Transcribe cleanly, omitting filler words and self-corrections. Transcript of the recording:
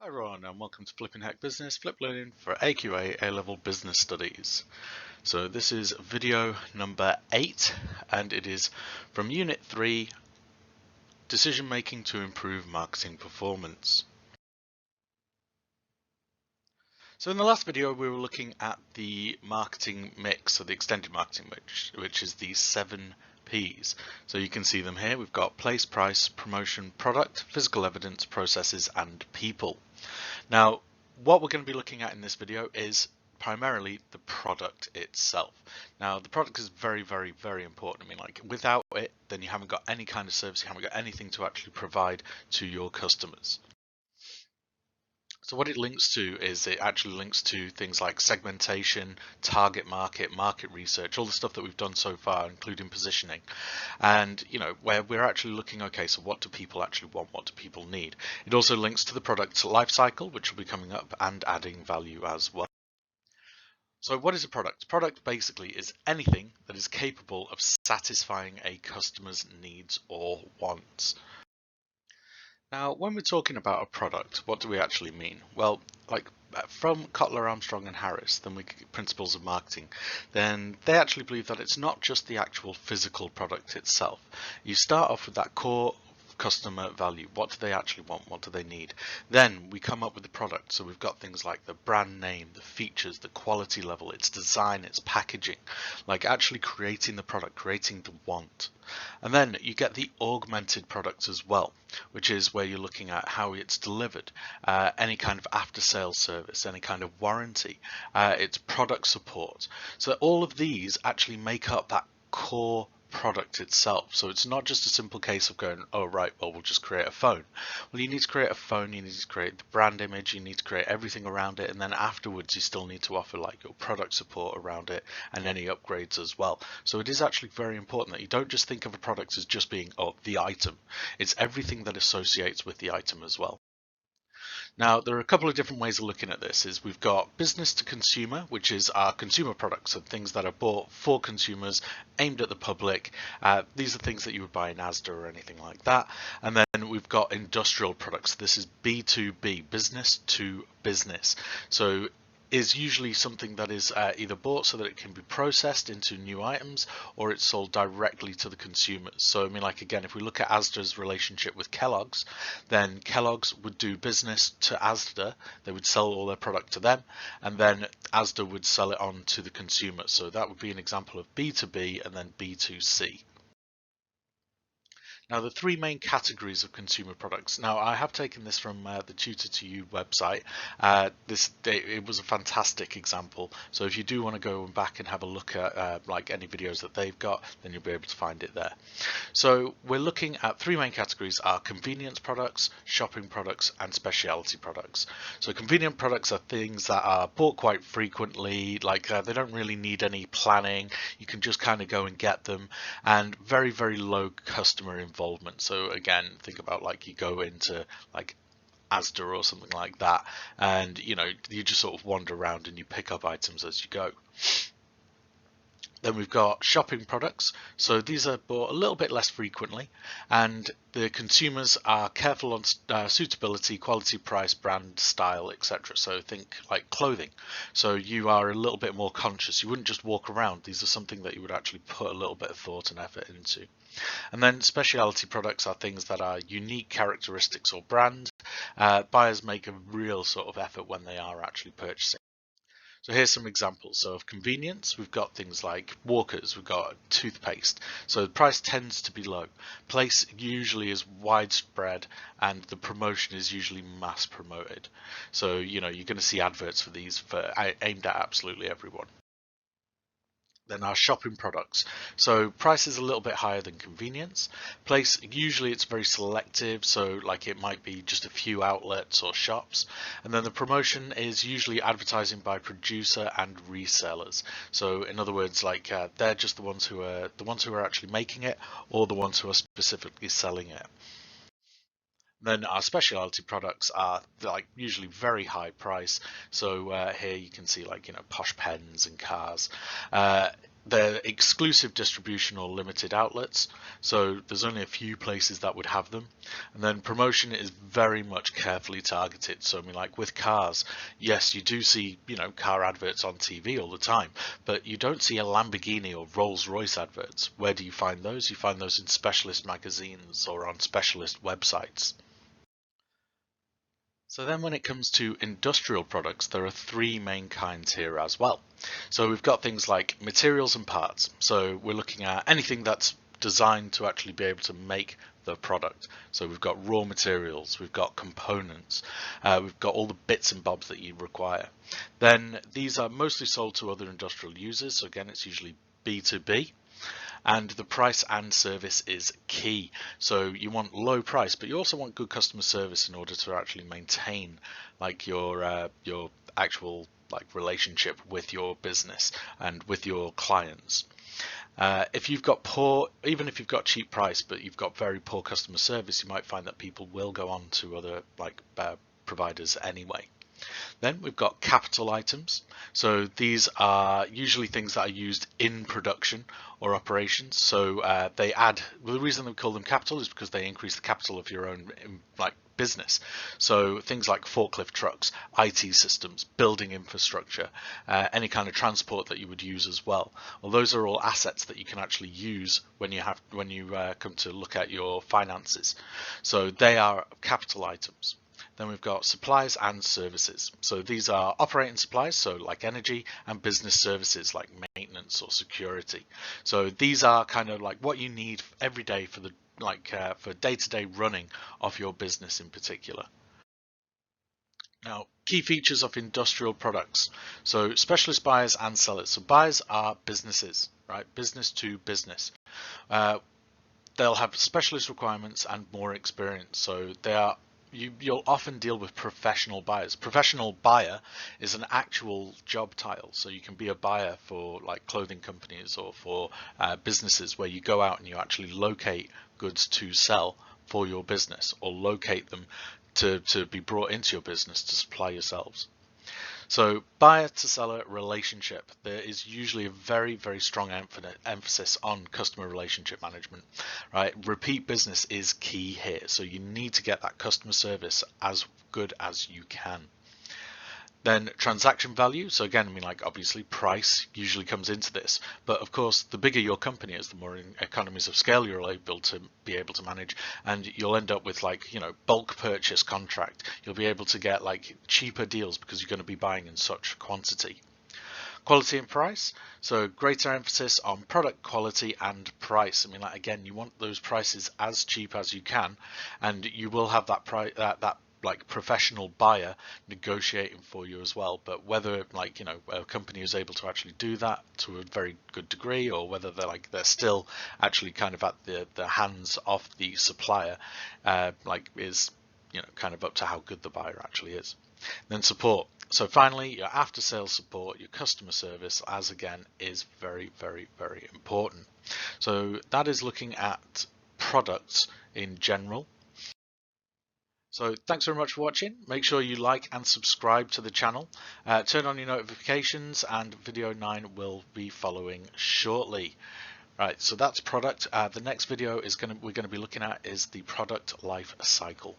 Hi everyone and welcome to Flipping Hack Business, Flip Learning for AQA A-Level Business Studies. So this is video number 8 and it is from Unit 3, Decision Making to Improve Marketing Performance. So in the last video we were looking at the marketing mix, or the extended marketing mix, which is the 7 P's. So you can see them here. We've got place, price, promotion, product, physical evidence, processes and people. Now, what we're going to be looking at in this video is primarily the product itself. Now, the product is very, very, very important. I mean, like, without it, then you haven't got any kind of service, you haven't got anything to actually provide to your customers. So what it links to is it actually links to things like segmentation, target market, market research, all the stuff that we've done so far, including positioning. And, you know, where we're actually looking, okay, so what do people actually want? What do people need? It also links to the product life cycle, which will be coming up, and adding value as well. So what is a product? Product basically is anything that is capable of satisfying a customer's needs or wants. Now, when we're talking about a product, what do we actually mean? Well, like from Kotler, Armstrong and Harris, the principles of marketing, then they actually believe that it's not just the actual physical product itself. You start off with that core customer value. What do they actually want? What do they need? Then we come up with the product. So we've got things like the brand name, the features, the quality level, its design, its packaging, like actually creating the product, creating the want. And then you get the augmented product as well, which is where you're looking at how it's delivered, any kind of after sales service, any kind of warranty, its product support. So all of these actually make up that core product itself. So it's not just a simple case of going, oh right, well we'll just create a phone. Well, you need to create a phone, you need to create the brand image, you need to create everything around it, and then afterwards you still need to offer like your product support around it and any upgrades as well. So it is actually very important that you don't just think of a product as just being, oh, the item. It's everything that associates with the item as well. Now, there are a couple of different ways of looking at this. Is we've got business to consumer, which is our consumer products and things that are bought for consumers, aimed at the public. These are things that you would buy in Asda or anything like that. And then we've got industrial products. This is B2B, business to business. So is usually something that is either bought so that it can be processed into new items, or it's sold directly to the consumers. So I mean, like, again, if we look at Asda's relationship with Kellogg's, then Kellogg's would do business to Asda, they would sell all their product to them, and then Asda would sell it on to the consumer. So that would be an example of B2B and then B2C. Now, the three main categories of consumer products. Now, I have taken this from the Tutor to You website. It was a fantastic example. So if you do want to go back and have a look at like any videos that they've got, then you'll be able to find it there. So we're looking at three main categories: are convenience products, shopping products, and specialty products. So convenient products are things that are bought quite frequently, like they don't really need any planning. You can just kind of go and get them, and very, very low customer involvement. So again, think about like you go into like Asda or something like that, and you know, you just sort of wander around and you pick up items as you go. Then we've got shopping products. So these are bought a little bit less frequently, and the consumers are careful on suitability, quality, price, brand, style, etc. So think like clothing. So you are a little bit more conscious. You wouldn't just walk around. These are something that you would actually put a little bit of thought and effort into. And then specialty products are things that are unique characteristics or brand. Buyers make a real sort of effort when they are actually purchasing. So here's some examples. So of convenience, we've got things like Walkers, we've got toothpaste. So the price tends to be low. Place usually is widespread, and the promotion is usually mass promoted. So, you know, you're going to see adverts for these aimed at absolutely everyone. Then our shopping products. So price is a little bit higher than convenience. Place, usually it's very selective, so like it might be just a few outlets or shops. And then the promotion is usually advertising by producer and resellers. So in other words, like they're just the ones who are actually making it, or the ones who are specifically selling it. Then our specialty products are like usually very high price. So here you can see like, you know, posh pens and cars. they're exclusive distribution or limited outlets, so there's only a few places that would have them. And then promotion is very much carefully targeted. So I mean, like with cars, yes, you do see, car adverts on TV all the time, but you don't see a Lamborghini or Rolls-Royce adverts. Where do you find those? You find those in specialist magazines or on specialist websites. So then when it comes to industrial products, there are three main kinds here as well. So we've got things like materials and parts. So we're looking at anything that's designed to actually be able to make the product. So we've got raw materials, we've got components, we've got all the bits and bobs that you require. Then these are mostly sold to other industrial users. So again, it's usually B2B. And the price and service is key. So you want low price, but you also want good customer service in order to actually maintain like your actual like relationship with your business and with your clients. If you've got even if you've got cheap price, but you've got very poor customer service, you might find that people will go on to other providers anyway. Then we've got capital items. So these are usually things that are used in production or operations. So the reason we call them capital is because they increase the capital of your own business. So things like forklift trucks, IT systems, building infrastructure, any kind of transport that you would use as well. Well, those are all assets that you can actually use when you come to look at your finances. So they are capital items. Then we've got supplies and services. So these are operating supplies, so like energy, and business services like maintenance or security. So these are kind of like what you need every day for for day-to-day running of your business in particular. Now, key features of industrial products. So specialist buyers and sellers. So buyers are businesses, right? Business to business. They'll have specialist requirements and more experience. So you'll often deal with professional buyers. Professional buyer is an actual job title. So you can be a buyer for like clothing companies or for businesses where you go out and you actually locate goods to sell for your business or locate them to be brought into your business to supply yourselves. So buyer to seller relationship, there is usually a very, very strong emphasis on customer relationship management, right? Repeat business is key here. So you need to get that customer service as good as you can. Then transaction value. So again, I mean, like obviously price usually comes into this, but of course, the bigger your company is, the more economies of scale you're able to manage, and you'll end up with bulk purchase contract. You'll be able to get like cheaper deals because you're going to be buying in such quantity. Quality and price. So greater emphasis on product quality and price. I mean, like again, you want those prices as cheap as you can, and you will have that price that like professional buyer negotiating for you as well. But whether a company is able to actually do that to a very good degree, or whether they're still actually kind of at the hands of the supplier, is kind of up to how good the buyer actually is. Then support. So finally, your after sales support, your customer service, as again, is very, very, very important. So that is looking at products in general. So thanks very much for watching. Make sure you like and subscribe to the channel. Turn on your notifications, and video 9 will be following shortly. Right, so that's product. The next video we're going to be looking at is the product life cycle.